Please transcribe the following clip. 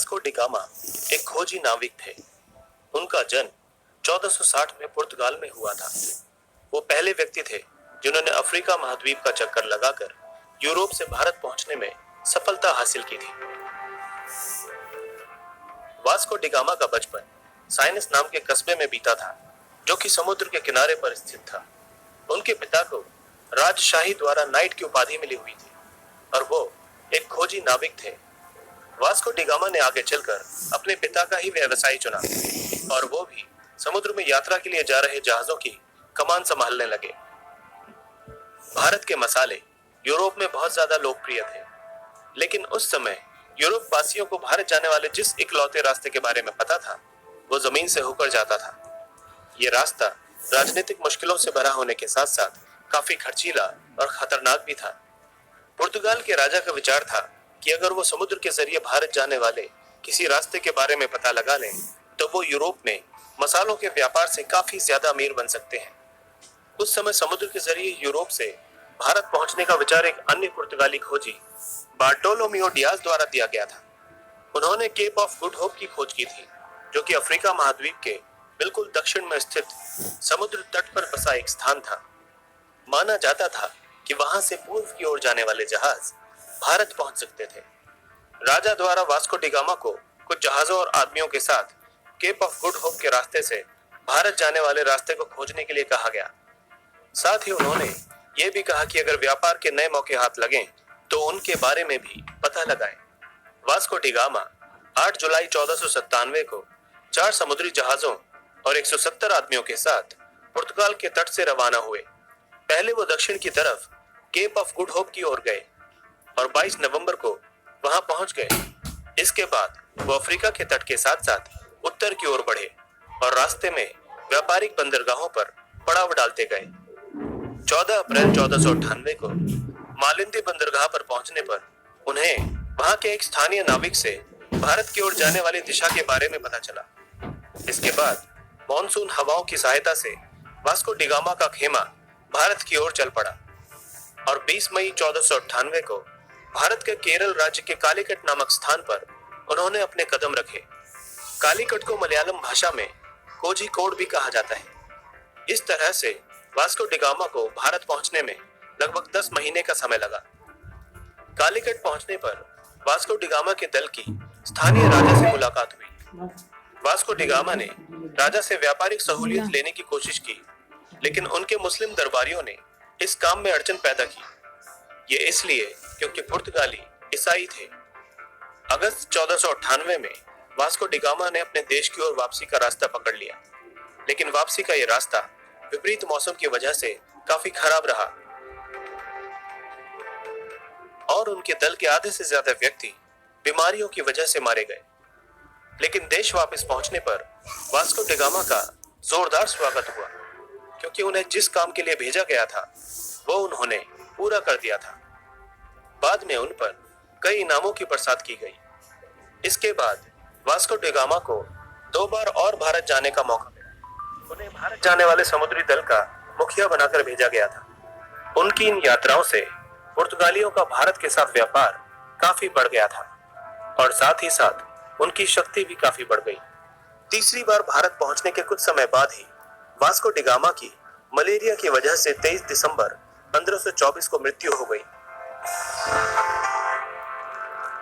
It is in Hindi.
वास्को डी गामा एक खोजी नाविक थे। उनका जन्म 1460 में पुर्तगाल में हुआ था। वो पहले व्यक्ति थे जिन्होंने अफ्रीका महाद्वीप का चक्कर लगाकर यूरोप से भारत पहुंचने में सफलता हासिल की थी। वास्को डी गामा का बचपन साइनस नाम के कस्बे में बीता था, जो कि समुद्र के किनारे पर स्थित था। उनके पिता को राजशाही द्वारा नाइट की उपाधि मिली हुई थी और वो एक खोजी नाविक थे। वास्को डी गामा ने आगे चलकर अपने पिता का ही व्यवसाय चुना और वो भी समुद्र में यात्रा के लिए जा रहे जहाजों की कमान संभालने लगे। भारत के मसाले यूरोप में बहुत ज्यादा लोकप्रिय थे, लेकिन उस समय यूरोप वासियों को भारत जाने वाले जिस इकलौते रास्ते के बारे में पता था, वो जमीन से होकर जाता था। ये रास्ता राजनीतिक मुश्किलों से भरा होने के साथ साथ काफी खर्चीला और खतरनाक भी था। पुर्तगाल के राजा का विचार था कि अगर वो समुद्र के जरिए भारत जाने वाले किसी रास्ते के बारे में पता लगा लें, तो वो यूरोप में मसालों के व्यापार से काफी ज्यादा अमीर बन सकते हैं। उस समय समुद्र के जरिए यूरोप से भारत पहुंचने का विचार एक अन्य पुर्तगाली खोजी बार्टोलोमियो डियाज द्वारा दिया गया था। उन्होंने केप ऑफ गुड होप की खोज की थी, जो कि अफ्रीका महाद्वीप के बिल्कुल दक्षिण में स्थित समुद्र तट पर बसा एक स्थान था। माना जाता था कि वहां से पूर्व की ओर जाने वाले जहाज भारत पहुंच सकते थे। राजा द्वारा वास्को डी गामा को कुछ जहाजों और आदमियों के साथ केप ऑफ गुड होप के रास्ते से भारत जाने वाले रास्ते को खोजने के लिए कहा गया। साथ ही उन्होंने ये भी कहा कि अगर व्यापार के नए मौके हाथ लगें तो उनके बारे में भी पता लगाएं। वास्को डी गामा 8 जुलाई 1497 को 4 समुद्री जहाजों और 170 आदमियों के साथ पुर्तगाल के तट से रवाना हुए। पहले वो दक्षिण की तरफ केप ऑफ गुड होप की ओर गए और 22 नवंबर को वहां पहुंच गए। इसके बाद वो अफ्रीका के तट के साथ साथ उत्तर की ओर बढ़े और रास्ते में व्यापारिक बंदरगाहों पर पड़ाव डालते गए। 14 अप्रैल 1498 को मालिंदी बंदरगाह पर पहुंचने पर उन्हें वहां के एक स्थानीय नाविक से भारत की ओर जाने वाली दिशा के बारे में पता चला। इसके बाद मॉनसून हवाओं की सहायता से वास्को डी गामा का खेमा भारत की ओर चल पड़ा और 20 मई 1498 को भारत के केरल राज्य के कालीकट नामक स्थान पर उन्होंने अपने कदम रखे। कालीकट को मलयालम भाषा में कोझिकोड भी कहा जाता है। इस तरह से वास्को डी गामा को भारत पहुंचने में लगभग 10 महीने का समय लगा। कालीकट पहुंचने पर वास्को डी गामा के दल की स्थानीय राजा से मुलाकात हुई। वास्को डी गामा ने राजा से व्यापारिक सहूलियत लेने की कोशिश की, लेकिन उनके मुस्लिम दरबारियों ने इस काम में अड़चन पैदा की। ये इसलिए क्योंकि पुर्तगाली ईसाई थे। अगस्त 1498 में वास्को डी गामा ने अपने देश की ओर वापसी का रास्ता पकड़ लिया, लेकिन वापसी का ये रास्ता विपरीत मौसम की वजह से काफी खराब रहा और उनके दल के आधे से ज्यादा व्यक्ति बीमारियों की वजह से मारे गए। लेकिन देश वापस पहुंचने पर वास्को डी गामा का जोरदार स्वागत हुआ, क्योंकि उन्हें जिस काम के लिए भेजा गया था वो उन्होंने पूरा कर दिया था। बाद में उन पर कई इनामों की बरसात की गई। इसके बाद वास्को डी गामा को 2 बार और भारत जाने का मौका मिला। उन्हें भारत जाने वाले समुद्री दल का मुखिया बनाकर भेजा गया था। उनकी इन यात्राओं से पुर्तगालियों का भारत के साथ व्यापार काफी बढ़ गया था और साथ ही साथ उनकी शक्ति भी काफी बढ़ गई। तीसरी बार भारत पहुंचने के कुछ समय बाद ही वास्को डी गामा की मलेरिया की वजह से 23 दिसंबर 1524 को मृत्यु हो गई।